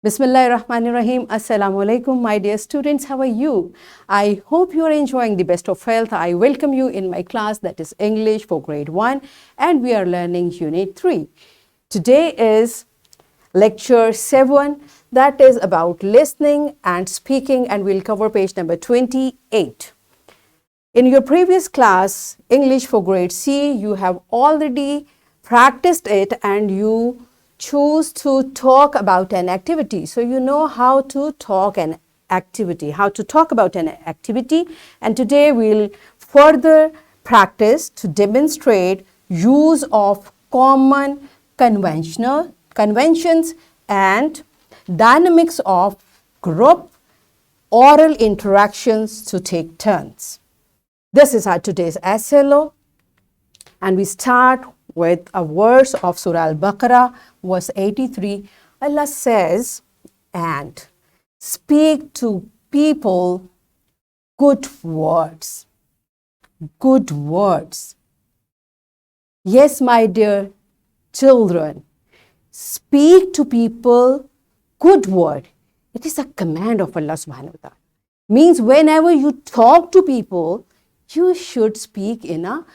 Bismillahirrahmanirrahim. Assalamu alaikum, my dear students. How are you? I hope you are enjoying the best of health. I welcome you in my class, that is English for grade 1, and we are learning unit 3. Today is lecture 7, that is about listening and speaking, and we'll cover page number 28. In your previous class, English for grade C, you have already practiced it and you choose to talk about an activity. So you know how to talk an activity, how to talk about an activity. And today we'll further practice to demonstrate use of common conventions and dynamics of group oral interactions to take turns. This is our today's essay, and we start with a verse of Surah Al-Baqarah, verse 83. Allah says, and speak to people good words. Good words. Yes, my dear children, speak to people good word. It is a command of Allah subhanahu wa ta'ala. Means whenever you talk to people, you should speak in a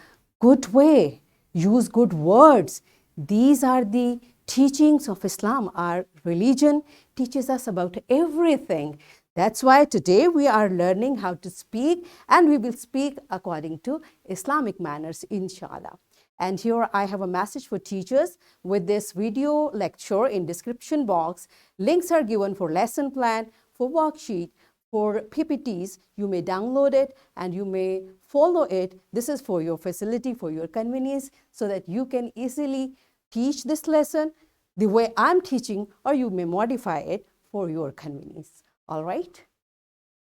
good way. Use good words. These are the teachings of Islam. Our religion teaches us about everything. That's why today we are learning how to speak, and we will speak according to Islamic manners, inshallah. And here I have a message for teachers. With this video lecture in description box, links are given for lesson plan, for worksheet, for PPTs. You may download it and you may follow it. This is for your facility, for your convenience, so that you can easily teach this lesson the way I'm teaching, or you may modify it for your convenience. All right?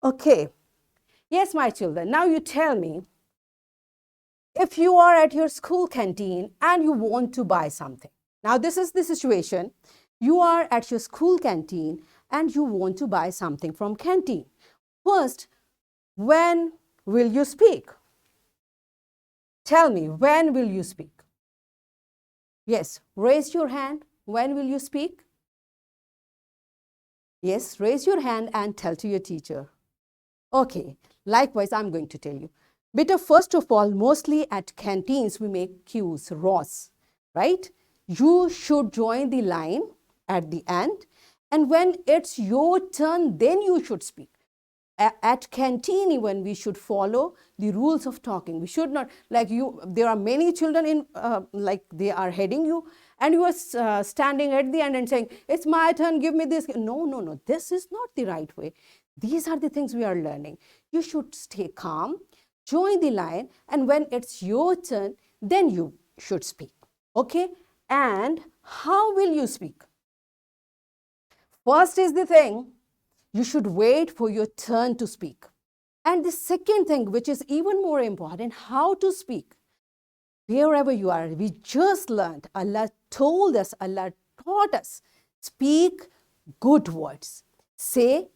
Okay. Yes, my children, now you tell me, if you are at your school canteen and you want to buy something. Now, this is the situation. You are at your school canteen and you want to buy something from canteen. First, when will you speak? Tell me, when will you speak? Yes, raise your hand. When will you speak? Yes, raise your hand and tell to your teacher. Okay, likewise, I'm going to tell you. Beta, first of all, mostly at canteens, we make queues, rows, right? You should join the line at the end, and when it's your turn, then you should speak. At canteen, even we should follow the rules of talking. We should not, like you, there are many children in, like they are heading you, and you are standing at the end and saying, it's my turn, give me this. No, this is not the right way. These are the things we are learning. You should stay calm, join the line, and when it's your turn, then you should speak. Okay? And how will you speak? First is the thing, you should wait for your turn to speak. And the second thing, which is even more important, how to speak. Wherever you are, we just learned, Allah told us, Allah taught us, speak good words. Say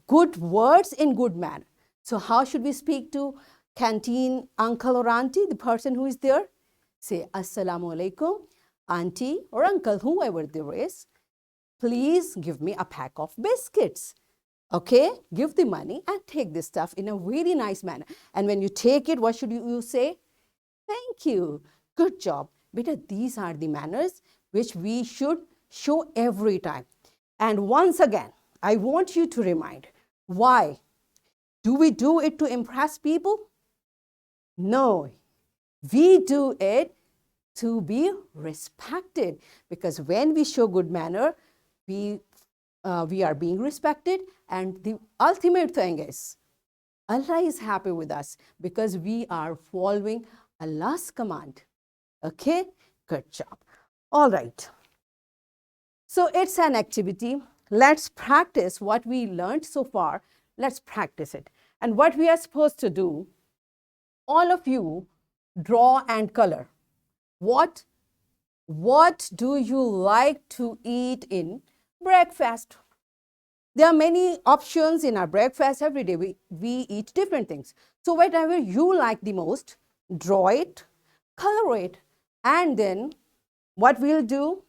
good words in good manner. So how should we speak to canteen uncle or auntie, the person who is there? Say, Assalamu alaikum, auntie or uncle, whoever there is. Please give me a pack of biscuits. Okay, give the money and take this stuff in a very nice manner. And when you take it, what should you say? Thank you. Good job. Beta, these are the manners which we should show every time. And once again, I want you to remind, why? Do we do it to impress people? No, we do it to be respected, because when we show good manner, we are being respected, and the ultimate thing is Allah is happy with us because we are following Allah's command. Okay, good job. All right. So it's an activity. Let's practice what we learned so far. Let's practice it. And what we are supposed to do, all of you draw and color. What do you like to eat in breakfast? There are many options in our breakfast every day. We eat different things. So whatever you like the most, draw it, color it, and then what we'll do,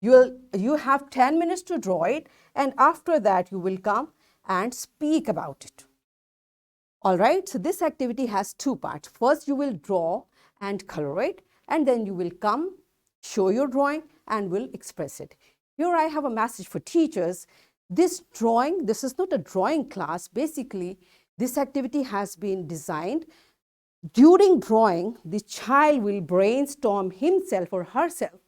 You have 10 minutes to draw it, and after that you will come and speak about it. All right, so this activity has two parts. First, you will draw and color it, and then you will come, show your drawing, and will express it. Here I have a message for teachers. This drawing, this is not a drawing class. Basically, this activity has been designed. During drawing, the child will brainstorm himself or herself.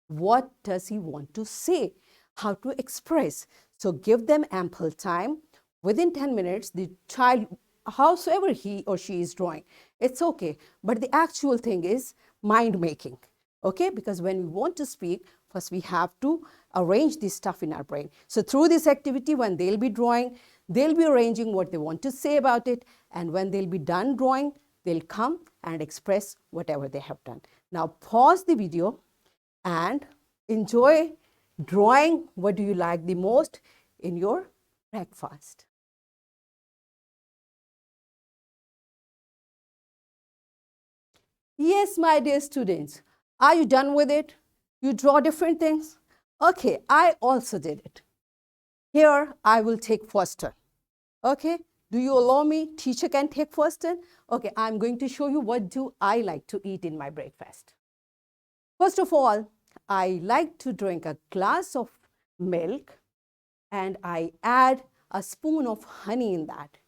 What does he want to say? How to express? So give them ample time. Within 10 minutes, the child, howsoever he or she is drawing, it's okay. But the actual thing is mind making. Okay, because when we want to speak, first we have to arrange this stuff in our brain. So through this activity, when they'll be drawing, they'll be arranging what they want to say about it. And when they'll be done drawing, they'll come and express whatever they have done. Now pause the video and enjoy drawing what do you like the most in your breakfast. Yes, my dear students, are you done with it? You draw different things? Okay, I also did it. Here, I will take first turn. Okay, do you allow me? Teacher can take first turn. Okay, I'm going to show you what do I like to eat in my breakfast. First of all, I like to drink a glass of milk and I add a spoon of honey in that.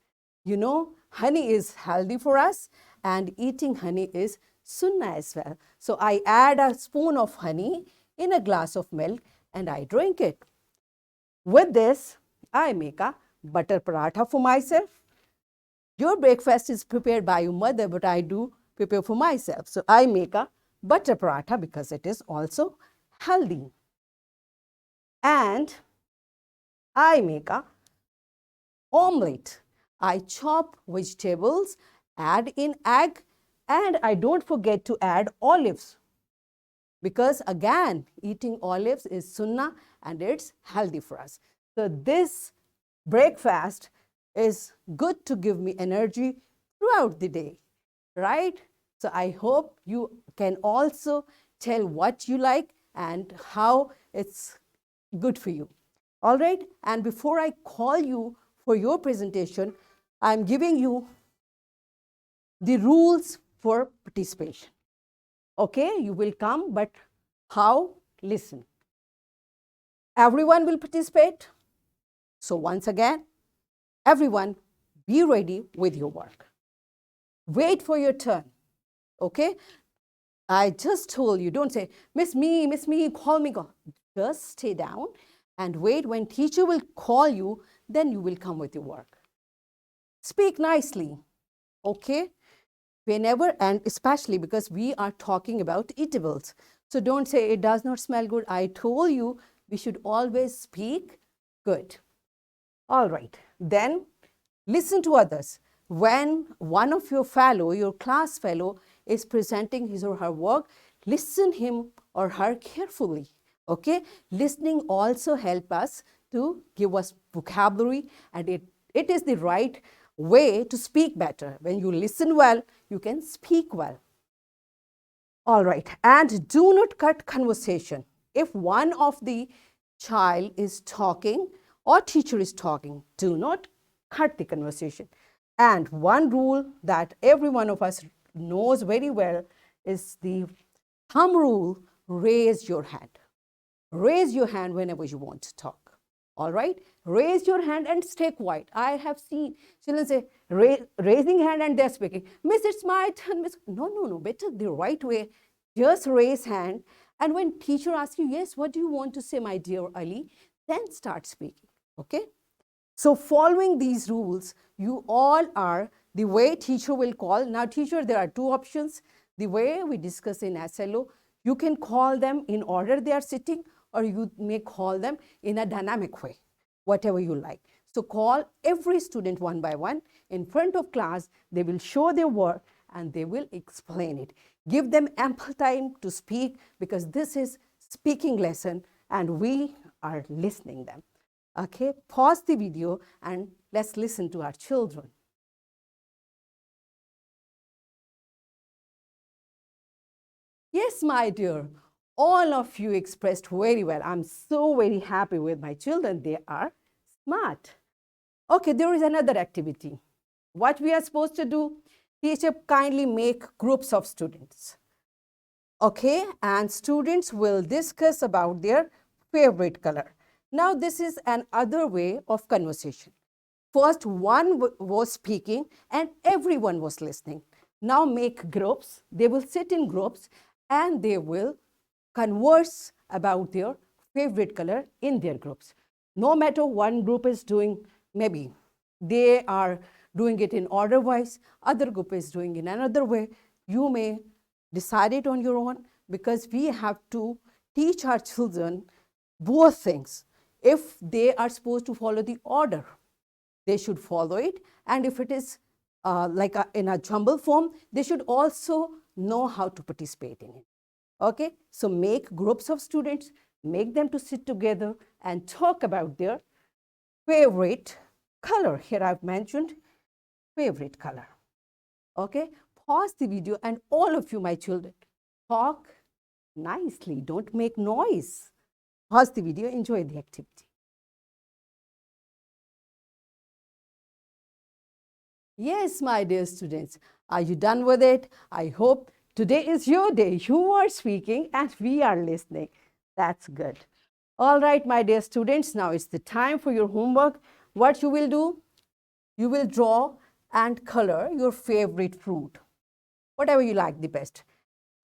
You know, honey is healthy for us and eating honey is sunnah as well. So I add a spoon of honey in a glass of milk and I drink it. With this, I make a butter paratha for myself. Your breakfast is prepared by your mother, but I do prepare for myself. So I make a butter paratha because it is also healthy. And I make a omelette. I chop vegetables, add in egg, and I don't forget to add olives. Because again, eating olives is sunnah and it's healthy for us. So this breakfast is good to give me energy throughout the day, right? So I hope you can also tell what you like and how it's good for you. All right, and before I call you for your presentation, I'm giving you the rules for participation. Okay, you will come, but how? Listen. Everyone will participate. So once again, everyone be ready with your work. Wait for your turn. Okay, I just told you, don't say, miss me, call me. Just stay down and wait. When teacher will call you, then you will come with your work. Speak nicely, okay? Whenever, and especially because we are talking about eatables. So don't say it does not smell good. I told you we should always speak good. All right, then listen to others. When one of your fellow, your class fellow is presenting his or her work, listen him or her carefully. Okay, listening also help us to give us vocabulary, and it is the right way to speak better. When you listen well, you can speak well. All right, and do not cut conversation. If one of the child is talking or teacher is talking, do not cut the conversation. And one rule that every one of us knows very well is the thumb rule: raise your hand. Raise your hand whenever you want to talk. All right, raise your hand and stay quiet. I have seen children say raising hand and they're speaking. Miss, it's my turn. Miss, no, better the right way. Just raise hand, and when teacher asks you, yes, what do you want to say, my dear Ali, then start speaking. Okay. So following these rules, you all are the way teacher will call. Now teacher, there are two options. The way we discuss in SLO, you can call them in order they are sitting, or you may call them in a dynamic way, whatever you like. So call every student one by one in front of class. They will show their work and they will explain it. Give them ample time to speak because this is speaking lesson and we are listening them. Okay, pause the video and let's listen to our children. Yes, my dear. All of you expressed very well. I'm so very happy with my children. They are smart. Okay, there is another activity. What we are supposed to do? Teacher kindly make groups of students. Okay, and students will discuss about their favorite color. Now, this is another way of conversation. First, one was speaking and everyone was listening. Now, make groups. They will sit in groups and they will converse about their favorite color in their groups. No matter one group is doing, maybe they are doing it in order wise, other group is doing in another way. You may decide it on your own, because we have to teach our children both things. If they are supposed to follow the order, they should follow it. And if it is in a jumble form, they should also know how to participate in it. Okay, so make groups of students, make them to sit together and talk about their favorite color. Here I've mentioned favorite color. Okay, pause the video and all of you, my children, talk nicely. Don't make noise. Pause the video, enjoy the activity. Yes, my dear students, are you done with it? I hope today is your day. You are speaking and we are listening. That's good. All right, my dear students, now it's the time for your homework. What you will do? You will draw and color your favorite fruit, whatever you like the best.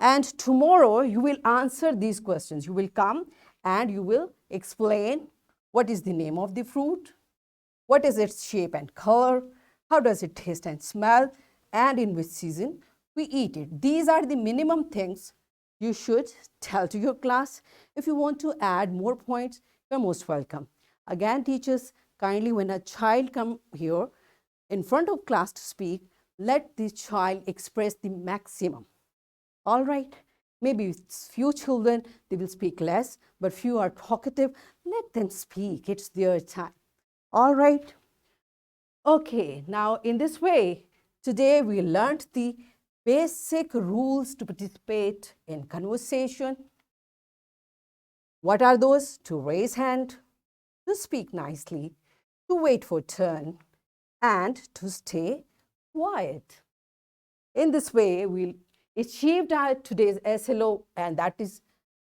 And tomorrow you will answer these questions. You will come and you will explain what is the name of the fruit, what is its shape and color, how does it taste and smell, and in which season we eat it. These are the minimum things you should tell to your class. If you want to add more points, you're most welcome. Again, teachers, kindly, when a child come here in front of class to speak, let the child express the maximum. All right, maybe few children, they will speak less, but few are talkative. Let them speak. It's their time. All right. Okay, now in this way, today we learned the basic rules to participate in conversation. What are those? To raise hand, to speak nicely, to wait for turn, and to stay quiet. In this way, we achieved our today's SLO, and that is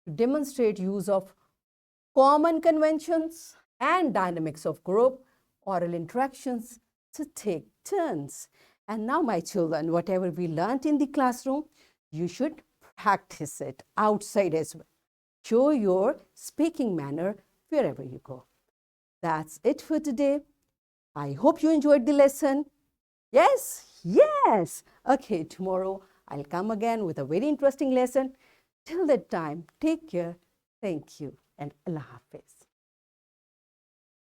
to demonstrate use of common conventions and dynamics of group, oral interactions, to take turns. And now, my children, whatever we learned in the classroom, you should practice it outside as well. Show your speaking manner wherever you go. That's it for today. I hope you enjoyed the lesson. Yes, yes. Okay, tomorrow I'll come again with a very interesting lesson. Till that time, take care. Thank you and Allah Hafiz.